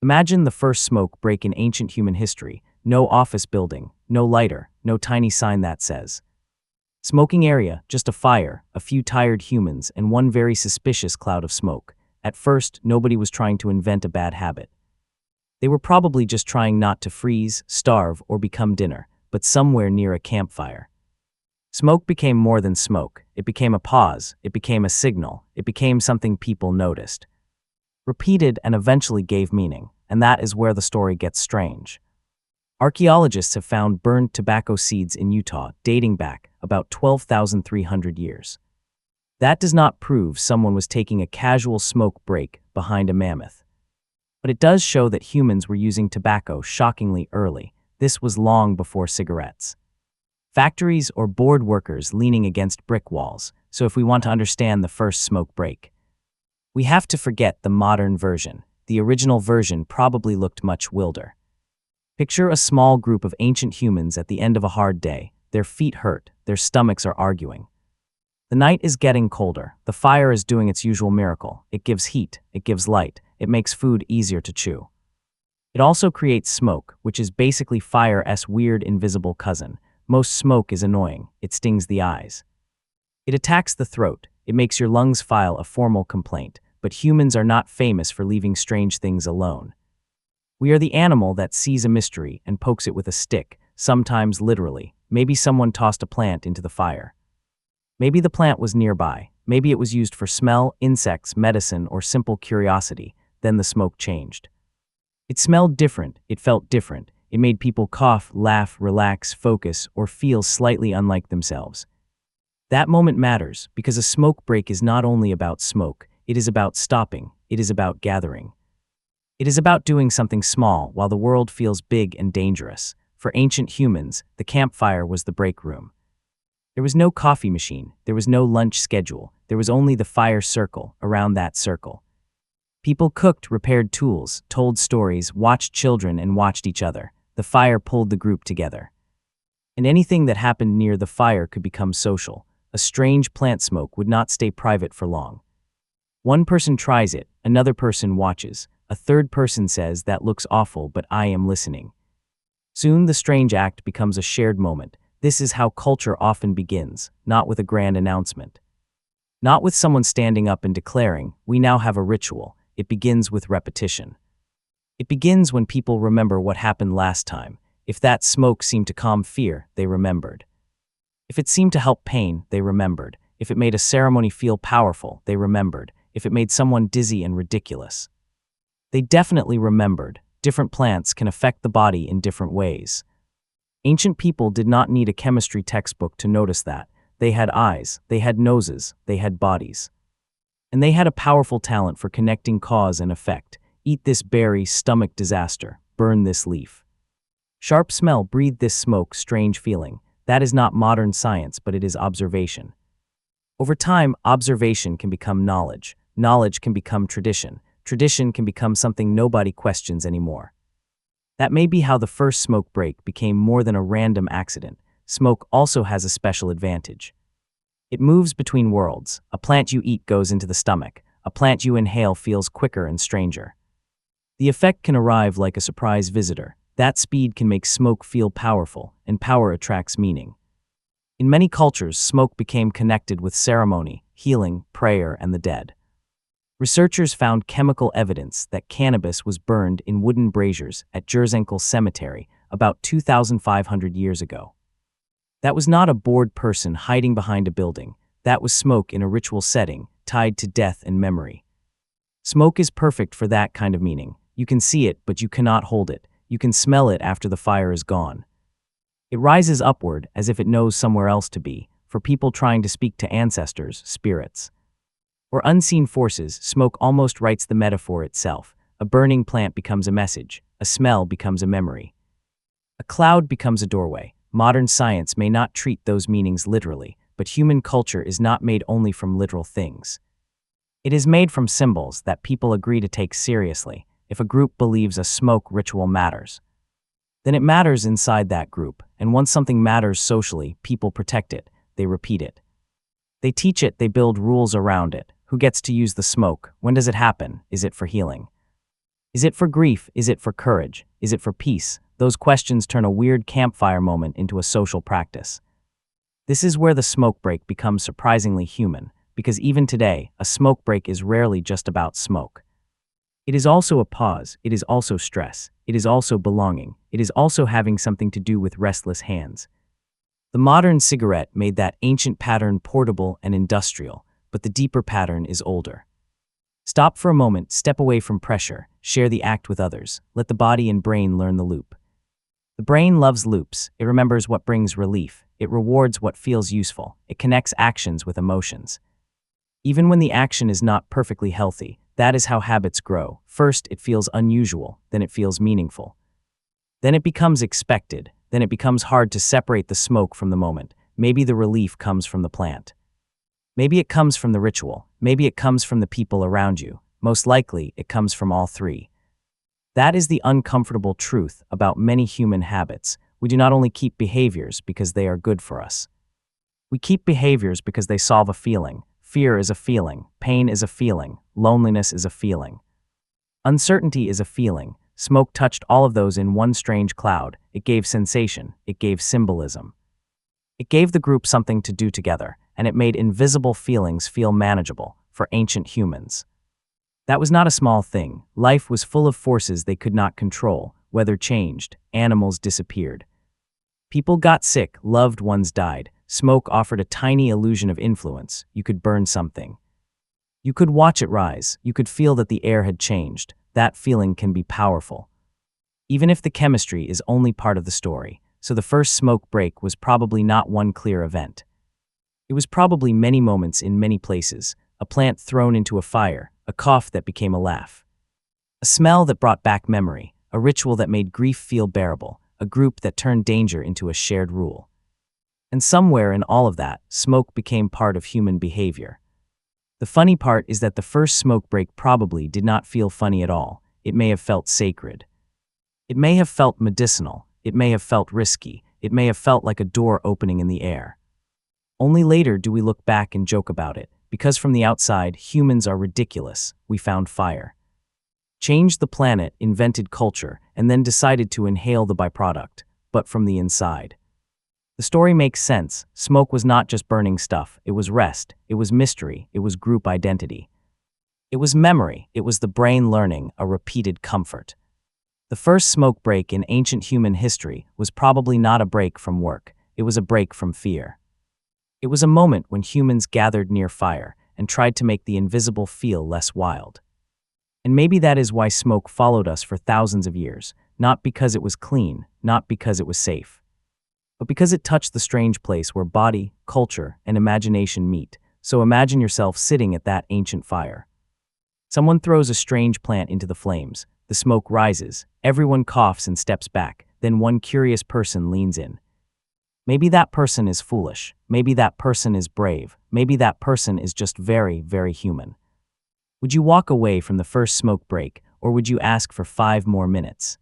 Imagine the first smoke break in ancient human history. No office building, no lighter, no tiny sign that says smoking area, just a fire, a few tired humans, and one very suspicious cloud of smoke. At first, nobody was trying to invent a bad habit. They were probably just trying not to freeze, starve, or become dinner, but somewhere near a campfire. Smoke became more than smoke. It became a pause, it became a signal, it became something people noticed, repeated, and eventually gave meaning, and that is where the story gets strange. Archaeologists have found burned tobacco seeds in Utah dating back about 12,300 years. That does not prove someone was taking a casual smoke break behind a mammoth. But it does show that humans were using tobacco shockingly early. This was long before cigarettes. Factories or board workers leaning against brick walls, so if we want to understand the first smoke break, we have to forget the modern version. The original version probably looked much wilder. Picture a small group of ancient humans at the end of a hard day. Their feet hurt, their stomachs are arguing. The night is getting colder. The fire is doing its usual miracle. It gives heat, it gives light, it makes food easier to chew. It also creates smoke, which is basically fire's weird invisible cousin. Most smoke is annoying. It stings the eyes. It attacks the throat. It makes your lungs file a formal complaint. But humans are not famous for leaving strange things alone. We are the animal that sees a mystery and pokes it with a stick, sometimes literally. Maybe someone tossed a plant into the fire. Maybe the plant was nearby. Maybe it was used for smell, insects, medicine, or simple curiosity. Then the smoke changed. It smelled different. It felt different. It made people cough, laugh, relax, focus, or feel slightly unlike themselves. That moment matters because a smoke break is not only about smoke. It is about stopping. It is about gathering. It is about doing something small while the world feels big and dangerous. For ancient humans, the campfire was the break room. There was no coffee machine. There was no lunch schedule. There was only the fire circle. Around that circle, people cooked, repaired tools, told stories, watched children, and watched each other. The fire pulled the group together. And anything that happened near the fire could become social. A strange plant smoke would not stay private for long. One person tries it, another person watches, a third person says, "That looks awful, but I am listening." Soon the strange act becomes a shared moment. This is how culture often begins, not with a grand announcement. Not with someone standing up and declaring, "We now have a ritual." It begins with repetition. It begins when people remember what happened last time. If that smoke seemed to calm fear, they remembered. If it seemed to help pain, they remembered. If it made a ceremony feel powerful, they remembered. If it made someone dizzy and ridiculous, they definitely remembered. Different plants can affect the body in different ways. Ancient people did not need a chemistry textbook to notice that. They had eyes, they had noses, they had bodies. And they had a powerful talent for connecting cause and effect. Eat this berry, stomach disaster. Burn this leaf. Sharp smell, breathe this smoke, strange feeling. That is not modern science, but it is observation. Over time, observation can become knowledge. Knowledge can become tradition. Tradition can become something nobody questions anymore. That may be how the first smoke break became more than a random accident. Smoke also has a special advantage. It moves between worlds. A plant you eat goes into the stomach. A plant you inhale feels quicker and stranger. The effect can arrive like a surprise visitor. That speed can make smoke feel powerful, and power attracts meaning. In many cultures, smoke became connected with ceremony, healing, prayer, and the dead. Researchers found chemical evidence that cannabis was burned in wooden braziers at Jerzenkel Cemetery about 2,500 years ago. That was not a bored person hiding behind a building. That was smoke in a ritual setting, tied to death and memory. Smoke is perfect for that kind of meaning. You can see it, but you cannot hold it. You can smell it after the fire is gone. It rises upward as if it knows somewhere else to be. For people trying to speak to ancestors, spirits, or unseen forces, smoke almost writes the metaphor itself. A burning plant becomes a message. A smell becomes a memory. A cloud becomes a doorway. Modern science may not treat those meanings literally, but human culture is not made only from literal things. It is made from symbols that people agree to take seriously. If a group believes a smoke ritual matters, then it matters inside that group, and once something matters socially, people protect it, they repeat it. They teach it, they build rules around it. Who gets to use the smoke? When does it happen? Is it for healing? Is it for grief? Is it for courage? Is it for peace? Those questions turn a weird campfire moment into a social practice. This is where the smoke break becomes surprisingly human, because even today, a smoke break is rarely just about smoke. It is also a pause, it is also stress, it is also belonging, it is also having something to do with restless hands. The modern cigarette made that ancient pattern portable and industrial, but the deeper pattern is older. Stop for a moment, step away from pressure, share the act with others, let the body and brain learn the loop. The brain loves loops, it remembers what brings relief, it rewards what feels useful, it connects actions with emotions. Even when the action is not perfectly healthy, that is how habits grow. First, it feels unusual, then it feels meaningful. Then it becomes expected, then it becomes hard to separate the smoke from the moment. Maybe the relief comes from the plant. Maybe it comes from the ritual, maybe it comes from the people around you. Most likely, it comes from all three. That is the uncomfortable truth about many human habits. We do not only keep behaviors because they are good for us. We keep behaviors because they solve a feeling. Fear is a feeling, pain is a feeling, loneliness is a feeling. Uncertainty is a feeling. Smoke touched all of those in one strange cloud. It gave sensation, it gave symbolism. It gave the group something to do together, and it made invisible feelings feel manageable for ancient humans. That was not a small thing. Life was full of forces they could not control. Weather changed, animals disappeared. People got sick, loved ones died. Smoke offered a tiny illusion of influence. You could burn something. You could watch it rise. You could feel that the air had changed. That feeling can be powerful. Even if the chemistry is only part of the story. So the first smoke break was probably not one clear event. It was probably many moments in many places. A plant thrown into a fire, a cough that became a laugh. A smell that brought back memory, a ritual that made grief feel bearable, a group that turned danger into a shared rule. And somewhere in all of that, smoke became part of human behavior. The funny part is that the first smoke break probably did not feel funny at all. It may have felt sacred. It may have felt medicinal. It may have felt risky. It may have felt like a door opening in the air. Only later do we look back and joke about it, because from the outside, humans are ridiculous. We found fire. Changed the planet, invented culture, and then decided to inhale the byproduct, but from the inside. The story makes sense. Smoke was not just burning stuff. It was rest. It was mystery. It was group identity. It was memory. It was the brain learning, a repeated comfort. The first smoke break in ancient human history was probably not a break from work. It was a break from fear. It was a moment when humans gathered near fire and tried to make the invisible feel less wild. And maybe that is why smoke followed us for thousands of years, not because it was clean, not because it was safe, but because it touched the strange place where body, culture, and imagination meet. So imagine yourself sitting at that ancient fire. Someone throws a strange plant into the flames. The smoke rises. Everyone coughs and steps back. Then one curious person leans in. Maybe that person is foolish. Maybe that person is brave. Maybe that person is just very, very human. Would you walk away from the first smoke break, or would you ask for 5 more minutes?